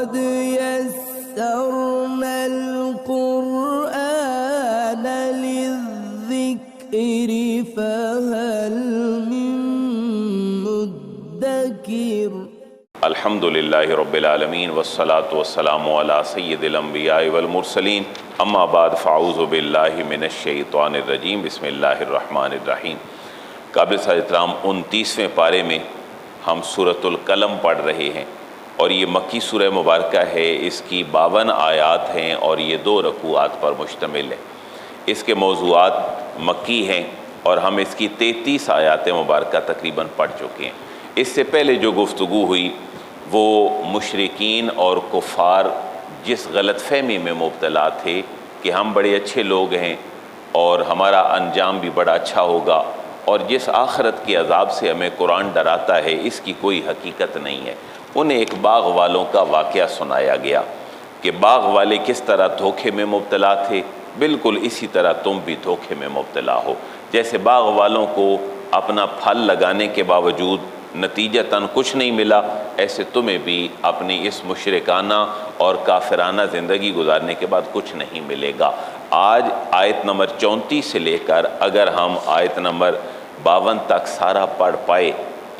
قد يسرنا القرآن للذكر فهل من مدكر الحمد للہ رب العالمین والصلاة والسلام علی سید الانبیاء والمرسلین اما بعد فاعوذ باللہ من الشیطان الرجیم بسم اللہ الرحمن الرحیم۔ قابل احترام 29ویں پارے میں ہم سورۃ القلم پڑھ رہے ہیں اور یہ مکی سورہ مبارکہ ہے، اس کی 52 آیات ہیں اور یہ 2 رکوعات پر مشتمل ہے۔ اس کے موضوعات مکی ہیں اور ہم اس کی 33 آیات مبارکہ تقریباً پڑھ چکے ہیں۔ اس سے پہلے جو گفتگو ہوئی وہ مشرکین اور کفار جس غلط فہمی میں مبتلا تھے کہ ہم بڑے اچھے لوگ ہیں اور ہمارا انجام بھی بڑا اچھا ہوگا، اور جس آخرت کے عذاب سے ہمیں قرآن ڈراتا ہے اس کی کوئی حقیقت نہیں ہے۔ انہیں ایک باغ والوں کا واقعہ سنایا گیا کہ باغ والے کس طرح دھوکے میں مبتلا تھے، بالکل اسی طرح تم بھی دھوکے میں مبتلا ہو۔ جیسے باغ والوں کو اپنا پھل لگانے کے باوجود نتیجتاً کچھ نہیں ملا، ایسے تمہیں بھی اپنی اس مشرکانہ اور کافرانہ زندگی گزارنے کے بعد کچھ نہیں ملے گا۔ آج آیت نمبر 34 سے لے کر اگر ہم آیت نمبر 52 تک سارا پڑھ پائے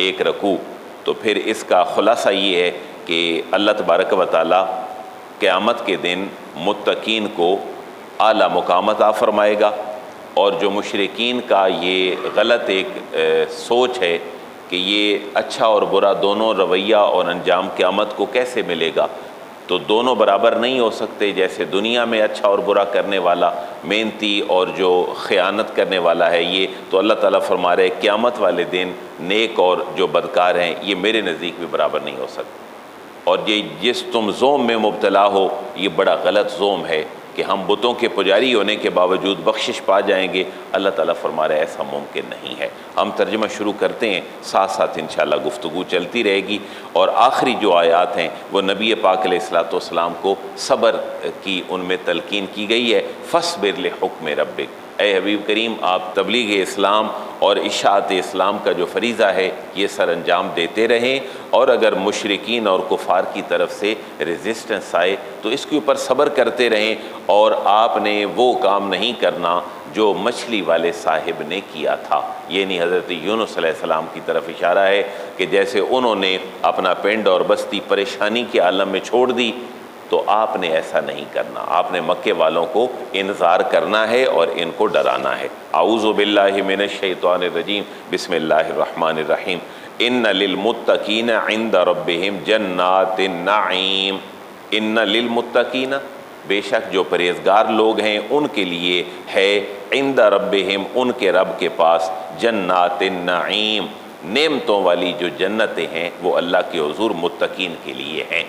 ایک رکوع، تو پھر اس کا خلاصہ یہ ہے کہ اللہ تبارک و تعالیٰ قیامت کے دن متقین کو اعلیٰ مقام عطا فرمائے گا، اور جو مشرکین کا یہ غلط ایک سوچ ہے کہ یہ اچھا اور برا دونوں رویہ اور انجام قیامت کو کیسے ملے گا، تو دونوں برابر نہیں ہو سکتے۔ جیسے دنیا میں اچھا اور برا کرنے والا محنتی اور جو خیانت کرنے والا ہے یہ، تو اللہ تعالیٰ فرما رہے قیامت والے دن نیک اور جو بدکار ہیں یہ میرے نزدیک بھی برابر نہیں ہو سکتے۔ اور یہ جس تم زوم میں مبتلا ہو یہ بڑا غلط زوم ہے کہ ہم بتوں کے پجاری ہونے کے باوجود بخشش پا جائیں گے، اللہ تعالیٰ فرما رہے ایسا ممکن نہیں ہے۔ ہم ترجمہ شروع کرتے ہیں، ساتھ ساتھ انشاءاللہ گفتگو چلتی رہے گی، اور آخری جو آیات ہیں وہ نبی پاک علیہ الصلوۃ کو صبر کی ان میں تلقین کی گئی ہے۔ فاصبر لحکم ربک، اے حبیب کریم آپ تبلیغ اسلام اور اشاعت اسلام کا جو فریضہ ہے یہ سر انجام دیتے رہیں، اور اگر مشرکین اور کفار کی طرف سے ریزسٹنس آئے تو اس کے اوپر صبر کرتے رہیں، اور آپ نے وہ کام نہیں کرنا جو مچھلی والے صاحب نے کیا تھا۔ یعنی حضرت یونس علیہ السلام کی طرف اشارہ ہے کہ جیسے انہوں نے اپنا پنڈ اور بستی پریشانی کے عالم میں چھوڑ دی، تو آپ نے ایسا نہیں کرنا، آپ نے مکے والوں کو انذار کرنا ہے اور ان کو ڈرانا ہے۔ اعوذ باللہ من الشیطان الرجیم بسم اللہ الرحمن الرحیم۔ ان للمتقین عند ربہم جنات النعیم، ان للمتقین بے شک جو پرہیزگار لوگ ہیں ان کے لیے ہے عند ربہم ان کے رب کے پاس جنات النعیم، نعمتوں والی جو جنتیں ہیں وہ اللہ کے حضور متقین کے لیے ہیں۔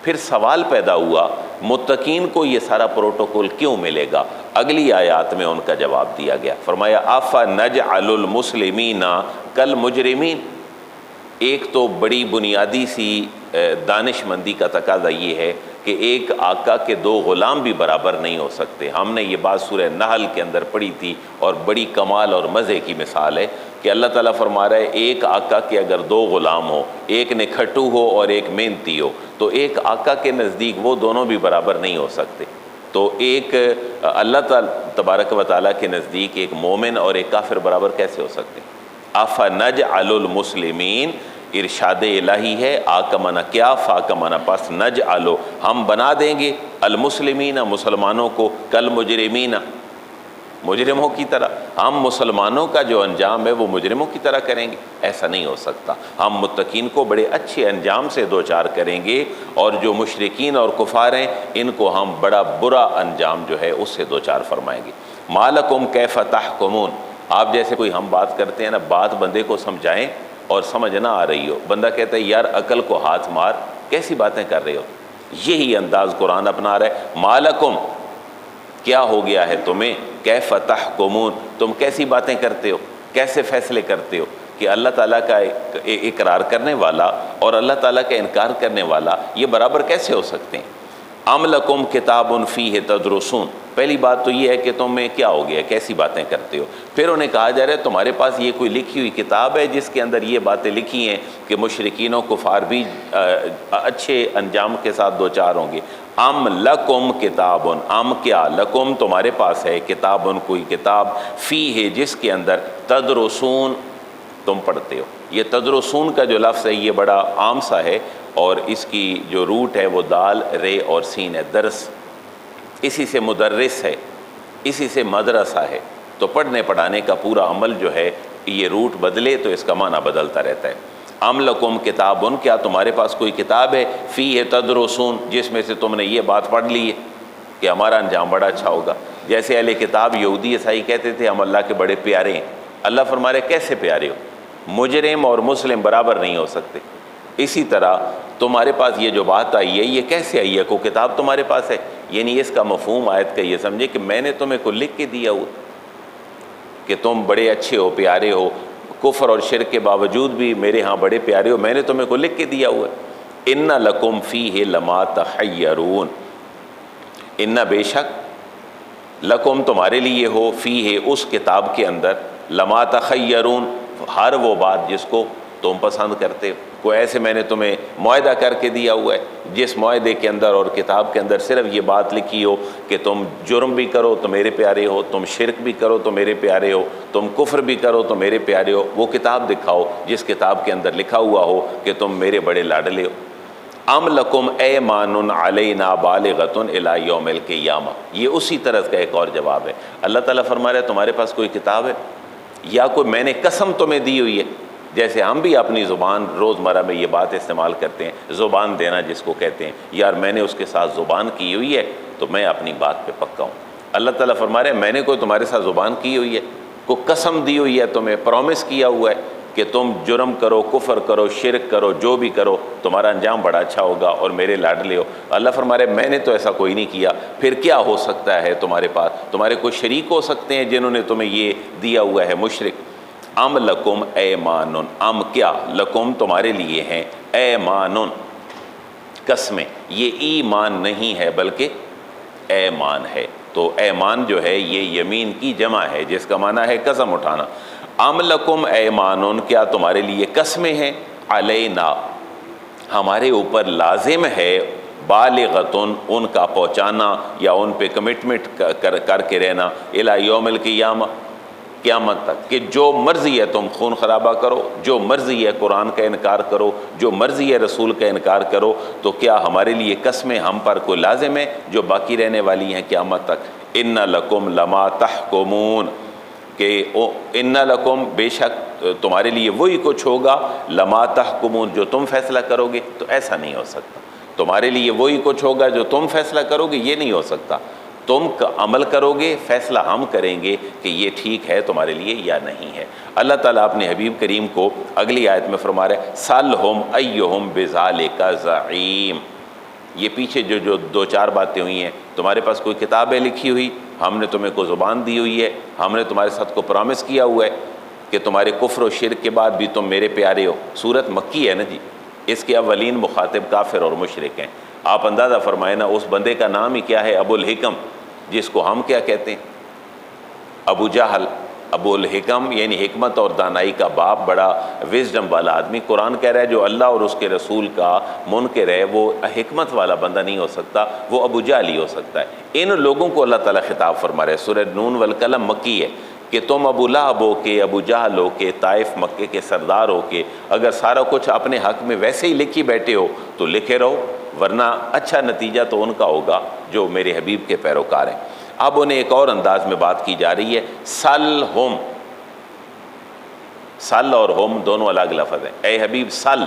پھر سوال پیدا ہوا متقین کو یہ سارا پروٹوکول کیوں ملے گا؟ اگلی آیات میں ان کا جواب دیا گیا، فرمایا افنجعل المسلمین کالمجرمین۔ ایک تو بڑی بنیادی سی دانش مندی کا تقاضا یہ ہے کہ ایک آقا کے 2 غلام بھی برابر نہیں ہو سکتے۔ ہم نے یہ بات سورہ نحل کے اندر پڑھی تھی اور بڑی کمال اور مزے کی مثال ہے کہ اللہ تعالیٰ فرما رہا ہے ایک آقا کے اگر 2 غلام ہو، ایک نکھٹو ہو اور ایک محنتی ہو، تو ایک آقا کے نزدیک وہ دونوں بھی برابر نہیں ہو سکتے۔ تو ایک اللہ تبارک و تعالیٰ کے نزدیک ایک مومن اور ایک کافر برابر کیسے ہو سکتے؟ افنجعل المسلمین ارشاد الہی ہے، آ کا معنی کیا، فا کا معنی پس، نجعلو ہم بنا دیں گے، المسلمین مسلمانوں کو، کالمجرمین مجرموں کی طرح، ہم مسلمانوں کا جو انجام ہے وہ مجرموں کی طرح کریں گے، ایسا نہیں ہو سکتا۔ ہم متقین کو بڑے اچھے انجام سے دوچار کریں گے، اور جو مشرکین اور کفار ہیں ان کو ہم بڑا برا انجام جو ہے اس سے دوچار فرمائیں گے۔ مالکم کیف تحکمون، آپ جیسے کوئی ہم بات کرتے ہیں نا، بات بندے کو سمجھائیں اور سمجھ نہ آ رہی ہو، بندہ کہتا ہے یار عقل کو ہاتھ مار، کیسی باتیں کر رہے ہو، یہی انداز قرآن اپنا رہا ہے۔ مالکم کیا ہو گیا ہے تمہیں، کیف تحکمون تم کیسی باتیں کرتے ہو، کیسے فیصلے کرتے ہو کہ اللہ تعالیٰ کا اقرار کرنے والا اور اللہ تعالیٰ کا انکار کرنے والا یہ برابر کیسے ہو سکتے ہیں؟ ام لکم کتاب فیہ تدرسون، پہلی بات تو یہ ہے کہ تمہیں کیا ہو گیا، کیسی باتیں کرتے ہو۔ پھر انہیں کہا جا رہا ہے تمہارے پاس یہ کوئی لکھی ہوئی کتاب ہے جس کے اندر یہ باتیں لکھی ہیں کہ مشرکین و کفار بھی اچھے انجام کے ساتھ دوچار ہوں گے۔ ام لکم کتاب، ام کیا، لکم تمہارے پاس ہے، کتاب کوئی کتاب، فیہ جس کے اندر تدرسون تم پڑھتے ہو۔ یہ تدرسون کا جو لفظ ہے یہ بڑا عام سا ہے، اور اس کی جو روٹ ہے وہ دال رے اور سین ہے، درس، اسی سے مدرس ہے، اسی سے مدرسہ ہے۔ تو پڑھنے پڑھانے کا پورا عمل جو ہے یہ روٹ بدلے تو اس کا معنی بدلتا رہتا ہے۔ ام لکم کتابن، کیا تمہارے پاس کوئی کتاب ہے، فیہ تدرسون جس میں سے تم نے یہ بات پڑھ لی ہے کہ ہمارا انجام بڑا اچھا ہوگا۔ جیسے اہل کتاب یہودی عیسائی کہتے تھے ہم اللہ کے بڑے پیارے ہیں، اللہ فرما رہے کیسے پیارے ہو، مجرم اور مسلم برابر نہیں ہو سکتے۔ اسی طرح تمہارے پاس یہ جو بات آئی ہے یہ کیسے آئی ہے، کوئی کتاب تمہارے پاس ہے، یعنی اس کا مفہوم آیت کا یہ سمجھے کہ میں نے تمہیں کو لکھ کے دیا ہوا کہ تم بڑے اچھے ہو، پیارے ہو، کفر اور شرک کے باوجود بھی میرے ہاں بڑے پیارے ہو، میں نے تمہیں کو لکھ کے دیا ہوا ہے۔ ان لکم فیہ لما تخیرون، ان بے شک لکم تمہارے لیے ہو، فیہ اس کتاب کے اندر، لما تخیرون ہر وہ بات جس کو تم پسند کرتے ہو۔ کوئی ایسے میں نے تمہیں معاہدہ کر کے دیا ہوا ہے جس معاہدے کے اندر اور کتاب کے اندر صرف یہ بات لکھی ہو کہ تم جرم بھی کرو تو میرے پیارے ہو، تم شرک بھی کرو تو میرے پیارے ہو، تم کفر بھی کرو تو میرے پیارے ہو، وہ کتاب دکھاؤ جس کتاب کے اندر لکھا ہوا ہو کہ تم میرے بڑے لاڈلے ہو۔ ام لکم ایمان علینا بالغۃ الی یوم القیامہ، یہ اسی طرح کا ایک اور جواب ہے۔ اللہ تعالیٰ فرما رہا ہے تمہارے پاس کوئی کتاب ہے یا کوئی میں نے قسم تمہیں دی ہوئی ہے، جیسے ہم بھی اپنی زبان روزمرہ میں یہ بات استعمال کرتے ہیں، زبان دینا جس کو کہتے ہیں، یار میں نے اس کے ساتھ زبان کی ہوئی ہے تو میں اپنی بات پہ پکا ہوں۔ اللہ تعالیٰ فرما رہے ہیں میں نے کوئی تمہارے ساتھ زبان کی ہوئی ہے، کوئی قسم دی ہوئی ہے، تمہیں پرومس کیا ہوا ہے کہ تم جرم کرو، کفر کرو، شرک کرو، جو بھی کرو تمہارا انجام بڑا اچھا ہوگا اور میرے لاڈلے ہو۔ اللہ فرما رہے ہیں میں نے تو ایسا کوئی نہیں کیا، پھر کیا ہو سکتا ہے تمہارے پاس، تمہارے کوئی شریک ہو سکتے ہیں جنہوں نے تمہیں یہ دیا ہوا ہے، مشرک۔ ام لکم ایمان، ام کیا، لکم تمہارے لیے ہیں، ایمان قسمیں، یہ ایمان نہیں ہے بلکہ ایمان ہے۔ تو ایمان جو ہے یہ یمین کی جمع ہے جس کا معنی ہے قسم اٹھانا۔ ام لکم ایمان، کیا تمہارے لیے قسمیں ہیں، علینا ہمارے اوپر لازم ہے، بالغتن ان کا پہنچانا یا ان پہ کمٹمنٹ کر کے رہنا، الی یوم القیامہ قیامت تک، کہ جو مرضی ہے تم خون خرابہ کرو، جو مرضی ہے قرآن کا انکار کرو، جو مرضی ہے رسول کا انکار کرو، تو کیا ہمارے لیے قسمیں ہم پر کوئی لازم ہے جو باقی رہنے والی ہیں قیامت تک۔ ان لکم لما تحکمون، کہ ان لکم بے شک تمہارے لیے وہی کچھ ہوگا، لما تحکمون جو تم فیصلہ کرو گے، تو ایسا نہیں ہو سکتا، تمہارے لیے وہی کچھ ہوگا جو تم فیصلہ کرو گے، یہ نہیں ہو سکتا، تم عمل کرو گے، فیصلہ ہم کریں گے کہ یہ ٹھیک ہے تمہارے لیے یا نہیں ہے۔ اللہ تعالیٰ اپنے حبیب کریم کو اگلی آیت میں فرما رہے ہیں سَلْهُمْ أَيُّهُمْ بِذَلِكَ زَعِيمٌ، یہ پیچھے جو دو چار باتیں ہوئی ہیں، تمہارے پاس کوئی کتاب ہے لکھی ہوئی، ہم نے تمہیں کو زبان دی ہوئی ہے، ہم نے تمہارے ساتھ کو پرامس کیا ہوا ہے کہ تمہارے کفر و شرک کے بعد بھی تم میرے پیارے ہو۔ سورت مکی ہے نا جی، اس کے اولین مخاطب کافر اور مشرک ہیں۔ آپ اندازہ فرمائے نا اس بندے کا نام ہی کیا ہے، ابو الحکم، جس کو ہم کیا کہتے ہیں، ابو جہل۔ ابو الحکم یعنی حکمت اور دانائی کا باپ، بڑا وزڈم والا آدمی۔ قرآن کہہ رہا ہے جو اللہ اور اس کے رسول کا منکر ہے وہ حکمت والا بندہ نہیں ہو سکتا، وہ ابو جہل ہی ہو سکتا ہے۔ ان لوگوں کو اللہ تعالیٰ خطاب فرما رہا ہے، سورہ نون والقلم مکی ہے، کہ تم ابو لہب ہو کے، ابو جہل ہو کے، طائف مکے کے سردار ہو کے اگر سارا کچھ اپنے حق میں ویسے ہی لکھی بیٹھے ہو تو لکھے رہو، ورنہ اچھا نتیجہ تو ان کا ہوگا جو میرے حبیب کے پیروکار ہیں۔ اب انہیں ایک اور انداز میں بات کی جا رہی ہے، سل اور ہم دونوں الگ لفظ ہیں۔ اے حبیب سل،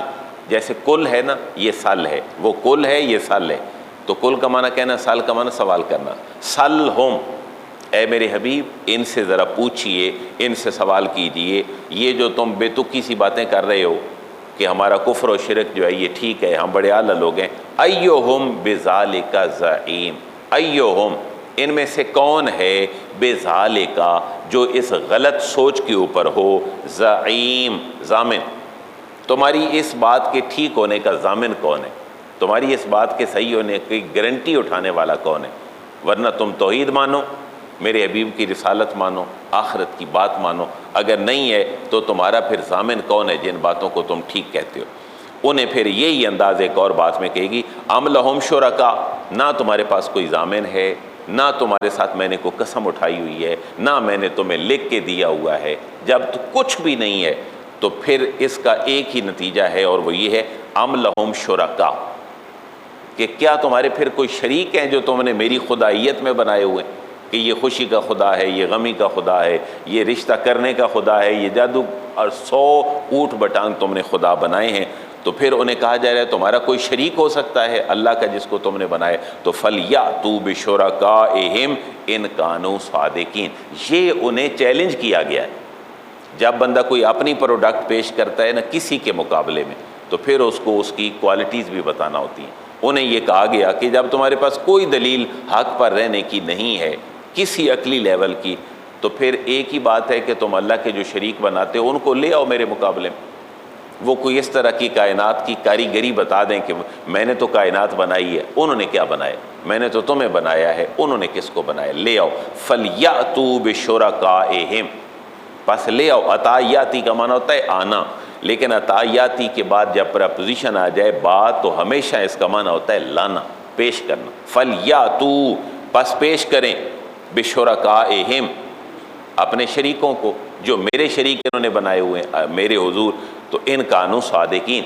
جیسے کل ہے نا، یہ سل ہے، وہ کل ہے، یہ سل ہے، تو کل کا معنی کہنا، سل کا معنی سوال کرنا۔ سل ہم، اے میرے حبیب ان سے ذرا پوچھئے، ان سے سوال کیجئے، یہ جو تم بے تکی سی باتیں کر رہے ہو کہ ہمارا کفر و شرک جو ہے یہ ٹھیک ہے، ہم بڑے اعلیٰ لوگ ہیں، ایہم بذالک زعیم، ایہم ان میں سے کون ہے، بذالک جو اس غلط سوچ کے اوپر ہو، زعیم ضامن، تمہاری اس بات کے ٹھیک ہونے کا ضامن کون ہے، تمہاری اس بات کے صحیح ہونے کی گارنٹی اٹھانے والا کون ہے؟ ورنہ تم توحید مانو، میرے حبیب کی رسالت مانو، آخرت کی بات مانو، اگر نہیں ہے تو تمہارا پھر ضامن کون ہے جن باتوں کو تم ٹھیک کہتے ہو؟ انہیں پھر یہی انداز ایک اور بات میں کہے گی ام لہم شرکا، نہ تمہارے پاس کوئی ضامن ہے، نہ تمہارے ساتھ میں نے کوئی قسم اٹھائی ہوئی ہے، نہ میں نے تمہیں لکھ کے دیا ہوا ہے۔ جب تو کچھ بھی نہیں ہے تو پھر اس کا ایک ہی نتیجہ ہے، اور وہ یہ ہے ام لہم شرکا، کہ کیا تمہارے پھر کوئی شریک ہیں جو تم نے میری خدائیت میں بنائے ہوئے، کہ یہ خوشی کا خدا ہے، یہ غمی کا خدا ہے، یہ رشتہ کرنے کا خدا ہے، یہ جادو اور 100 اوٹ بٹانگ تم نے خدا بنائے ہیں۔ تو پھر انہیں کہا جا رہا ہے تمہارا کوئی شریک ہو سکتا ہے اللہ کا جس کو تم نے بنائے، تو فَلْيَأْتُوا بِشُرَكَائِهِمْ إِنْ كَانُوا صَادِقِينَ، یہ انہیں چیلنج کیا گیا ہے۔ جب بندہ کوئی اپنی پروڈکٹ پیش کرتا ہے نا کسی کے مقابلے میں، تو پھر اس کو اس کی کوالٹیز بھی بتانا ہوتی ہیں۔ انہیں یہ کہا گیا کہ جب تمہارے پاس کوئی دلیل حق پر رہنے کی نہیں ہے کسی عقلی لیول کی، تو پھر ایک ہی بات ہے کہ تم اللہ کے جو شریک بناتے ہو ان کو لے آؤ میرے مقابلے میں۔ وہ کوئی اس طرح کی کائنات کی کاریگری بتا دیں کہ میں نے تو کائنات بنائی ہے، انہوں نے کیا بنایا؟ میں نے تو تمہیں بنایا ہے، انہوں نے کس کو بنایا؟ لے آؤ فَلْيَأْتُوا بِشُرَكَائِهِمْ، پس لے آؤ۔ عطایاتی کا معنی ہوتا ہے آنا، لیکن عطایاتی کے بعد جب پرپوزیشن آ جائے بات تو ہمیشہ اس کا معنی ہوتا ہے لانا، پیش کرنا۔ فَلْيَأْتُوا، پس پیش کریں، بِشُرَكَائِهِمْ، اپنے شریکوں کو جو میرے شریک انہوں نے بنائے ہوئے ہیں میرے حضور، تو ان کانوا صادقین،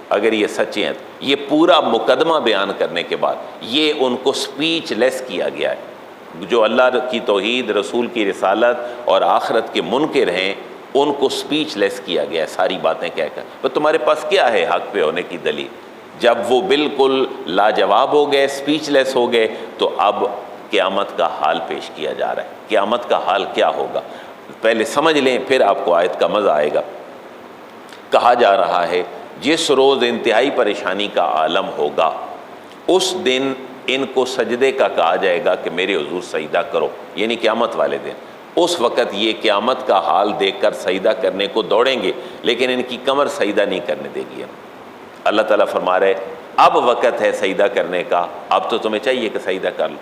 اگر یہ سچے ہیں۔ یہ پورا مقدمہ بیان کرنے کے بعد یہ ان کو سپیچ لیس کیا گیا ہے۔ جو اللہ کی توحید، رسول کی رسالت اور آخرت کے منکر ہیں ان کو سپیچ لیس کیا گیا ہے ساری باتیں کہہ کر۔ تو تمہارے پاس کیا ہے حق پہ ہونے کی دلیل؟ جب وہ بالکل لاجواب ہو گئے، سپیچ لیس ہو گئے، تو اب قیامت کا حال پیش کیا جا رہا ہے۔ قیامت کا حال کیا ہوگا پہلے سمجھ لیں، پھر آپ کو آیت کا مزہ آئے گا۔ کہا جا رہا ہے جس روز انتہائی پریشانی کا عالم ہوگا اس دن ان کو سجدے کا کہا جائے گا کہ میرے حضور سجدہ کرو، یعنی قیامت والے دن۔ اس وقت یہ قیامت کا حال دیکھ کر سجدہ کرنے کو دوڑیں گے، لیکن ان کی کمر سجدہ نہیں کرنے دے گی۔ اللہ تعالیٰ فرما رہے اب وقت ہے سجدہ کرنے کا، اب تو تمہیں چاہیے کہ سجدہ کر لو۔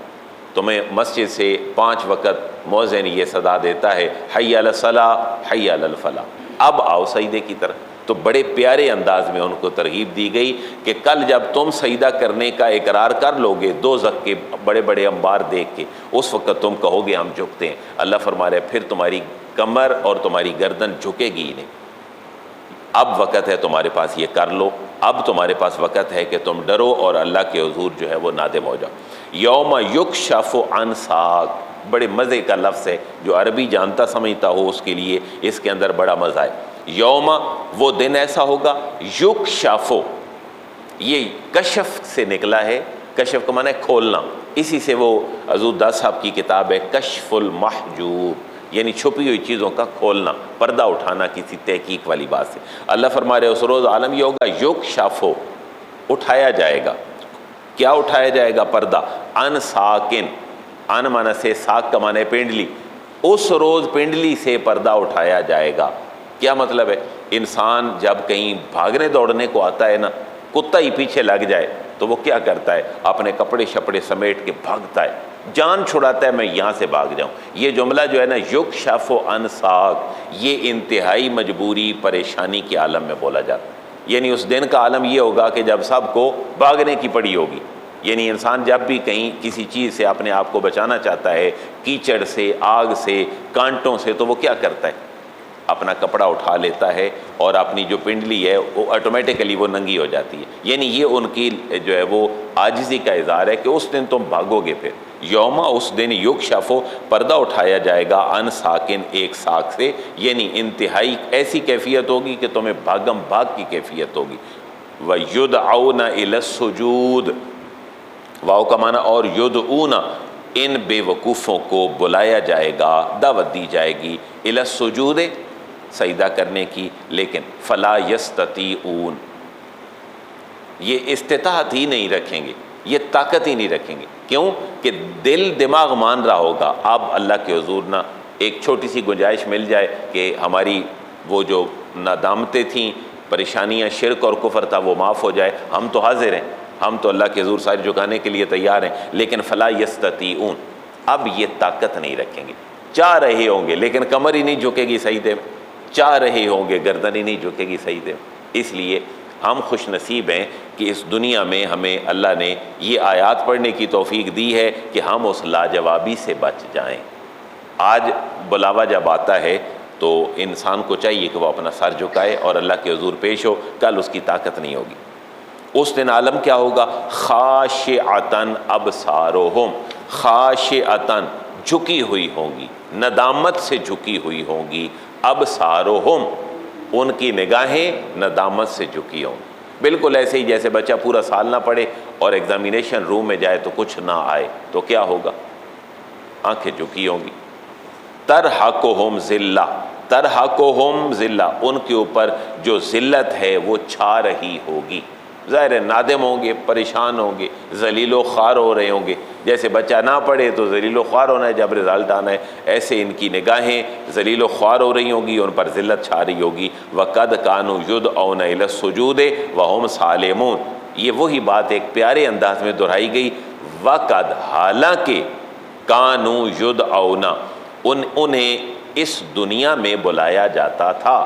تمہیں مسجد سے 5 وقت مؤذن یہ صدا دیتا ہے حی علی الصلاۃ حی علی الفلاح، اب آؤ سجدے کی طرف۔ تو بڑے پیارے انداز میں ان کو ترغیب دی گئی کہ کل جب تم سجدہ کرنے کا اقرار کر لو گے دوزخ کے بڑے بڑے انبار دیکھ کے، اس وقت تم کہو گے ہم جھکتے ہیں۔ اللہ فرما رہے پھر تمہاری کمر اور تمہاری گردن جھکے گی ہی نہیں۔ اب وقت ہے تمہارے پاس یہ کر لو، اب تمہارے پاس وقت ہے کہ تم ڈرو اور اللہ کے حضور جو ہے وہ نادم ہو جاؤ۔ یوم یکشف عن ساق، بڑے مزے کا لفظ ہے، جو عربی جانتا سمجھتا ہو اس کے لیے اس کے اندر بڑا مزہ ہے۔ یوم، وہ دن ایسا ہوگا، یکشف، یہ کشف سے نکلا ہے، کشف کا معنی ہے کھولنا، اسی سے وہ حضور داس صاحب کی کتاب ہے کشف المحجوب، یعنی چھپی ہوئی چیزوں کا کھولنا، پردہ اٹھانا کسی تحقیق والی بات سے۔ اللہ فرما رہے اس روز عالم یہ ہوگا یکشف، اٹھایا جائے گا۔ کیا اٹھایا جائے گا؟ پردہ۔ ان ساکن، ان معنی سے ساک کا معنی ہے پنڈلی، اس روز پنڈلی سے پردہ اٹھایا جائے گا۔ کیا مطلب ہے؟ انسان جب کہیں بھاگنے دوڑنے کو آتا ہے نا، کتا ہی پیچھے لگ جائے تو وہ کیا کرتا ہے؟ اپنے کپڑے شپڑے سمیٹ کے بھاگتا ہے، جان چھڑاتا ہے میں یہاں سے بھاگ جاؤں۔ یہ جملہ جو ہے نا یکشف عن ساق، یہ انتہائی مجبوری پریشانی کے عالم میں بولا جاتا ہے۔ یعنی اس دن کا عالم یہ ہوگا کہ جب سب کو بھاگنے کی پڑی ہوگی۔ یعنی انسان جب بھی کہیں کسی چیز سے اپنے آپ کو بچانا چاہتا ہے، کیچڑ سے، آگ سے، کانٹوں سے، تو وہ کیا کرتا ہے؟ اپنا کپڑا اٹھا لیتا ہے اور اپنی جو پنڈلی ہے وہ آٹومیٹیکلی وہ ننگی ہو جاتی ہے۔ یعنی یہ ان کی جو ہے وہ عاجزی کا اظہار ہے کہ اس دن تم بھاگو گے۔ پھر یوم، اس دن یکشف، پردہ اٹھایا جائے گا، ان ساکن، ایک ساک سے، یعنی انتہائی ایسی کیفیت ہوگی کہ تمہیں بھاگم بھاگ کی کیفیت ہوگی۔ وَيُدْعَوْنَ إِلَى السُّجُودِ، واو کا معنی اور یدعون، ان بے وقوفوں کو بلایا جائے گا، دعوت دی جائے گی، الی السجود، سجدہ کرنے کی، لیکن فلا یستطیعون، یہ استطاعت ہی نہیں رکھیں گے، یہ طاقت ہی نہیں رکھیں گے۔ کیوں؟ کہ دل دماغ مان رہا ہوگا اب اللہ کے حضور نہ ایک چھوٹی سی گنجائش مل جائے کہ ہماری وہ جو ندامتیں تھیں، پریشانیاں، شرک اور کفر تھا، وہ معاف ہو جائے، ہم تو حاضر ہیں، ہم تو اللہ کے حضور ساری جھکانے کے لیے تیار ہیں، لیکن فلا یستطیعون، اب یہ طاقت نہیں رکھیں گے، چاہ رہے ہوں گے لیکن کمر ہی نہیں جھکے گی سجدے میں، چاہ رہے ہوں گے گردن ہی نہیں جھکے گی سجدے میں۔ اس لیے ہم خوش نصیب ہیں کہ اس دنیا میں ہمیں اللہ نے یہ آیات پڑھنے کی توفیق دی ہے کہ ہم اس لاجوابی سے بچ جائیں۔ آج بلاوا جب آتا ہے تو انسان کو چاہیے کہ وہ اپنا سر جھکائے اور اللہ کے حضور پیش ہو، کل اس کی طاقت نہیں ہوگی۔ اس دن عالم کیا ہوگا؟ خاشعتن ابصارہم، خاشعتن جھکی ہوئی ہوں گی، ندامت سے جھکی ہوئی ہوں گی، ابصارہم ان کی نگاہیں ندامت سے جھکی ہوں گی۔ بالکل ایسے ہی جیسے بچہ پورا سال نہ پڑھے اور ایگزامینیشن روم میں جائے تو کچھ نہ آئے تو کیا ہوگا؟ آنکھیں جھکی ہوں گی۔ ترحقہم ذلہ، ترحقہم ذلہ، ان کے اوپر جو ذلت ہے وہ چھا رہی ہوگی۔ ظاہر ہے نادم ہوں گے، پریشان ہوں گے، ذلیل و خوار ہو رہے ہوں گے۔ جیسے بچہ نہ پڑھے تو ذلیل و خوار ہونا ہے جب رزلٹ آنا ہے، ایسے ان کی نگاہیں ذلیل و خوار ہو رہی ہوں گی، ان پر ذلت چھا رہی ہوگی۔ وَقَدْ كَانُوا يُدْعَوْنَ إِلَى السُّجُودِ وَهُمْ سَالِمُونَ، یہ وہی بات ایک پیارے انداز میں دہرائی گئی۔ وَقَدْ، حالانکہ، كَانُوا يُدْعَوْنَ، انہیں اس دنیا میں بلایا جاتا تھا۔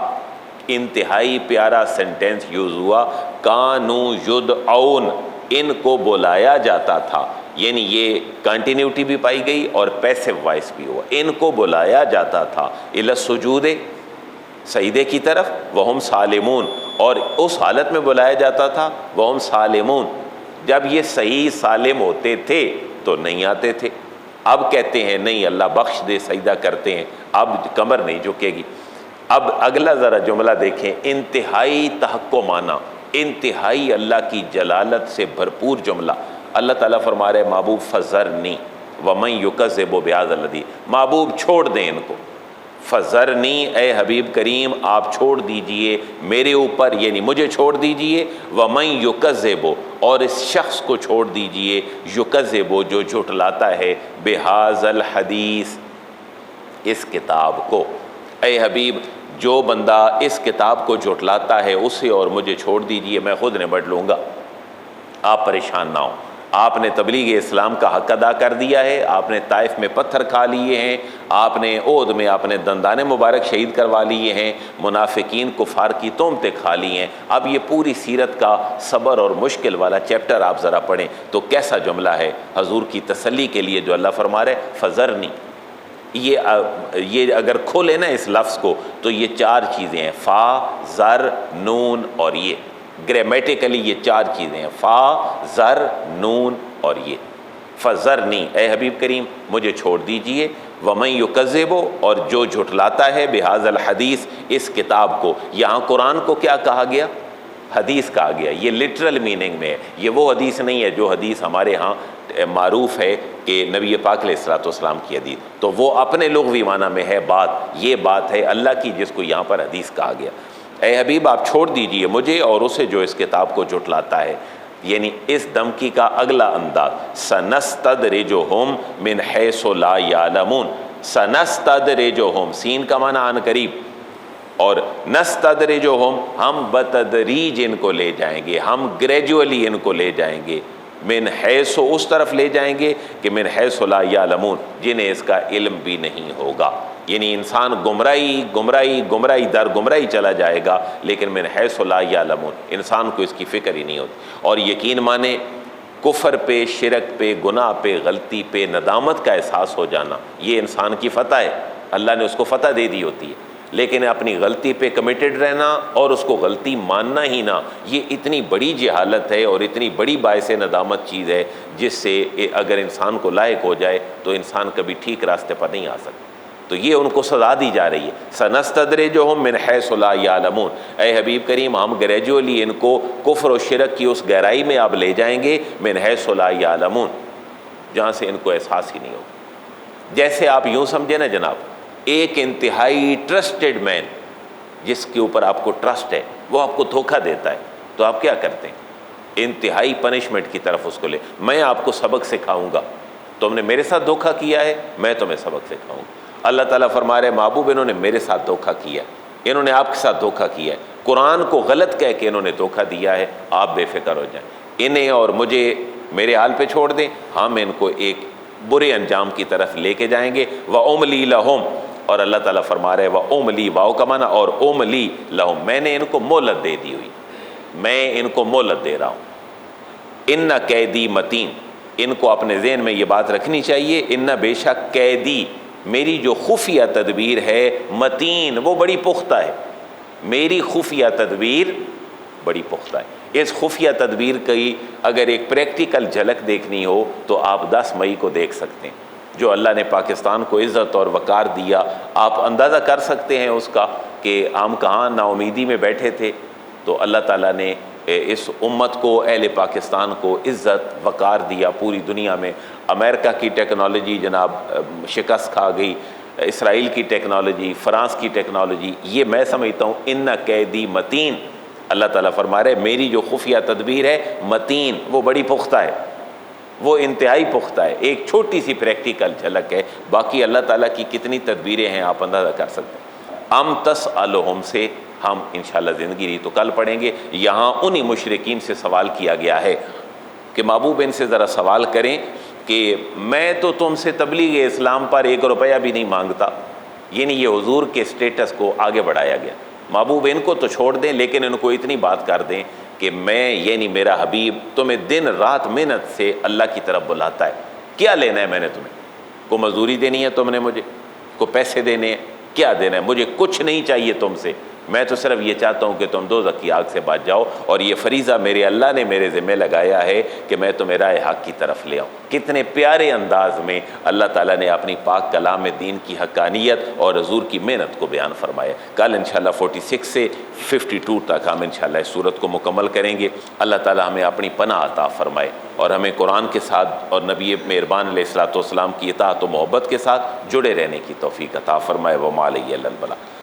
انتہائی پیارا سینٹینس یوز ہوا، کانوا یدعون، ان کو بلایا جاتا تھا، یعنی یہ کنٹینیوٹی بھی پائی گئی اور پیسو وائس بھی ہوا، ان کو بلایا جاتا تھا الی السجود، سجدے کی طرف، وہم سالمون، اور اس حالت میں بلایا جاتا تھا وہم سالمون، جب یہ صحیح سالم ہوتے تھے تو نہیں آتے تھے۔ اب کہتے ہیں نہیں اللہ بخش دے، سجدہ کرتے ہیں، اب کمر نہیں جھکے گی۔ اب اگلا ذرا جملہ دیکھیں، انتہائی تحکمانہ، انتہائی اللہ کی جلالت سے بھرپور جملہ۔ اللہ تعالیٰ فرما رہے محبوب فذرنی ومن یکذب بہذا الحدیث، محبوب چھوڑ دیں ان کو، فذرنی، اے حبیب کریم آپ چھوڑ دیجئے میرے اوپر، یعنی مجھے چھوڑ دیجئے، ومن یکذب، اور اس شخص کو چھوڑ دیجئے، یکذب جو جھٹلاتا ہے، بہذا الحدیث، اس کتاب کو۔ اے حبیب جو بندہ اس کتاب کو جھٹلاتا ہے اسے اور مجھے چھوڑ دیجئے، میں خود نمٹ لوں گا، آپ پریشان نہ ہوں۔ آپ نے تبلیغ اسلام کا حق ادا کر دیا ہے، آپ نے طائف میں پتھر کھا لیے ہیں، آپ نے احد میں اپنے دندان مبارک شہید کروا لیے ہیں، منافقین کفار کی تہمتیں کھا لی ہیں۔ اب یہ پوری سیرت کا صبر اور مشکل والا چیپٹر آپ ذرا پڑھیں تو کیسا جملہ ہے حضور کی تسلی کے لیے جو اللہ فرما رہے فذرنی۔ یہ اگر کھولے نا اس لفظ کو تو یہ چار چیزیں ہیں، فا، زر، نون اور یہ، گرامیٹیکلی یہ چار چیزیں ہیں، فا، زر، نون اور یہ۔ فذرنی، اے حبیب کریم مجھے چھوڑ دیجئے، ومن یکذب، اور جو جھٹلاتا ہے، بہذا الحدیث، اس کتاب کو۔ یہاں قرآن کو کیا کہا گیا؟ حدیث کہا گیا۔ یہ لٹرل میننگ میں ہے، یہ وہ حدیث نہیں ہے جو حدیث ہمارے ہاں معروف ہے کہ نبی پاک علیہ الصلوۃ والسلام کی حدیث، تو وہ اپنے لغوی معنی میں ہے بات، یہ بات ہے اللہ کی جس کو یہاں پر حدیث کہا گیا۔ اے حبیب آپ چھوڑ دیجئے مجھے اور اسے جو اس کتاب کو جھٹلاتا ہے۔ یعنی اس دھمکی کا اگلا انداز، سنستدرجہم من حیث لا یعلمون، سنستدرجہم، سین کا معنی عن قریب، اور نستدرجہم، ہم بتدریج ان کو لے جائیں گے، ہم گریجولی ان کو لے جائیں گے، من حیث، اس طرف لے جائیں گے کہ من حیث لا یعلمون، جنہیں اس کا علم بھی نہیں ہوگا۔ یعنی انسان گمراہی در گمراہی چلا جائے گا، لیکن من حیث لا یعلمون، انسان کو اس کی فکر ہی نہیں ہوتی۔ اور یقین مانے کفر پہ، شرک پہ، گناہ پہ، غلطی پہ ندامت کا احساس ہو جانا، یہ انسان کی فتح ہے، اللہ نے اس کو فتح دے دی ہوتی ہے، لیکن اپنی غلطی پہ کمیٹڈ رہنا اور اس کو غلطی ماننا ہی نہ، یہ اتنی بڑی جہالت ہے اور اتنی بڑی باعث ندامت چیز ہے جس سے اگر انسان کو لاحق ہو جائے تو انسان کبھی ٹھیک راستے پر نہیں آ سکتا۔ تو یہ ان کو سزا دی جا رہی ہے، سنستدرجہم من حیث لا یعلمون، اے حبیب کریم ہم گریجولی ان کو کفر و شرک کی اس گہرائی میں اب لے جائیں گے، من حیث لا یعلمون، جہاں سے ان کو احساس ہی نہیں ہوگا۔ جیسے آپ یوں سمجھے نا جناب، ایک انتہائی ٹرسٹڈ مین جس کے اوپر آپ کو ٹرسٹ ہے وہ آپ کو دھوکہ دیتا ہے تو آپ کیا کرتے ہیں؟ انتہائی پنشمنٹ کی طرف اس کو لے، میں آپ کو سبق سکھاؤں گا، تم نے میرے ساتھ دھوکہ کیا ہے، میں تمہیں سبق سکھاؤں گا۔ اللہ تعالیٰ فرما رہے محبوب انہوں نے میرے ساتھ دھوکہ کیا ہے، انہوں نے آپ کے ساتھ دھوکہ کیا ہے، قرآن کو غلط کہہ کے انہوں نے دھوکہ دیا ہے، آپ بے فکر ہو جائیں۔ انہیں اور مجھے میرے حال پہ چھوڑ دیں، ہم ان کو ایک برے انجام کی طرف لے کے جائیں گے۔ وَأُمْلِي لَهُمْ، اور اللہ تعالیٰ فرما رہے وَأُمْلِي، واو کا معنی اور اُمْلِي لَهُمْ، میں نے ان کو مہلت دے دی ہوئی، میں ان کو مہلت دے رہا ہوں۔ اِنَّ قیدی متین، ان کو اپنے ذہن میں یہ بات رکھنی چاہیے، ان بے شک قیدی، میری جو خفیہ تدبیر ہے، متین، وہ بڑی پختہ ہے، میری خفیہ تدبیر بڑی پختہ ہے۔ اس خفیہ تدبیر کی اگر ایک پریکٹیکل جھلک دیکھنی ہو تو آپ 10 مئی کو دیکھ سکتے ہیں، جو اللہ نے پاکستان کو عزت اور وقار دیا، آپ اندازہ کر سکتے ہیں اس کا کہ ہم کہاں نا امیدی میں بیٹھے تھے، تو اللہ تعالیٰ نے اس امت کو، اہل پاکستان کو عزت وقار دیا پوری دنیا میں۔ امریکہ کی ٹیکنالوجی جناب شکست کھا گئی، اسرائیل کی ٹیکنالوجی، فرانس کی ٹیکنالوجی، یہ میں سمجھتا ہوں ان قیدی متین، اللہ تعالیٰ فرما رہے میری جو خفیہ تدبیر ہے متین، وہ بڑی پختہ ہے، وہ انتہائی پختہ ہے۔ ایک چھوٹی سی پریکٹیکل جھلک ہے، باقی اللہ تعالیٰ کی کتنی تدبیریں ہیں آپ اندازہ کر سکتے ہیں۔ ام تسألہم سے ہم انشاءاللہ زندگی رہی تو کل پڑھیں گے۔ یہاں انہی مشرکین سے سوال کیا گیا ہے کہ محبوب ان سے ذرا سوال کریں کہ میں تو تم سے تبلیغ اسلام پر 1 روپیہ بھی نہیں مانگتا، یعنی یہ حضور کے سٹیٹس کو آگے بڑھایا گیا۔ محبوب ان کو تو چھوڑ دیں، لیکن ان کو اتنی بات کر دیں کہ میں یعنی میرا حبیب تمہیں دن رات محنت سے اللہ کی طرف بلاتا ہے، کیا لینا ہے میں نے تمہیں؟ کو مزدوری دینی ہے تم نے مجھے؟ کو پیسے دینے ہیں؟ کیا دینا ہے؟ مجھے کچھ نہیں چاہیے تم سے، میں تو صرف یہ چاہتا ہوں کہ تم دوزخ کی آگ سے بچ جاؤ، اور یہ فریضہ میرے اللہ نے میرے ذمہ لگایا ہے کہ میں تمہیں راہ حق کی طرف لے آؤں۔ کتنے پیارے انداز میں اللہ تعالیٰ نے اپنی پاک کلام میں دین کی حقانیت اور حضور کی محنت کو بیان فرمایا۔ کل انشاءاللہ 46 سے 52 تک ہم انشاءاللہ اس صورت کو مکمل کریں گے۔ اللہ تعالیٰ ہمیں اپنی پناہ عطا فرمائے اور ہمیں قرآن کے ساتھ اور نبی مہربان علیہ الصلوۃ والسلام کی اطاعت و محبت کے ساتھ جڑے رہنے کی توفیق عطا فرمائے۔ وما علیہ الا البلاغ۔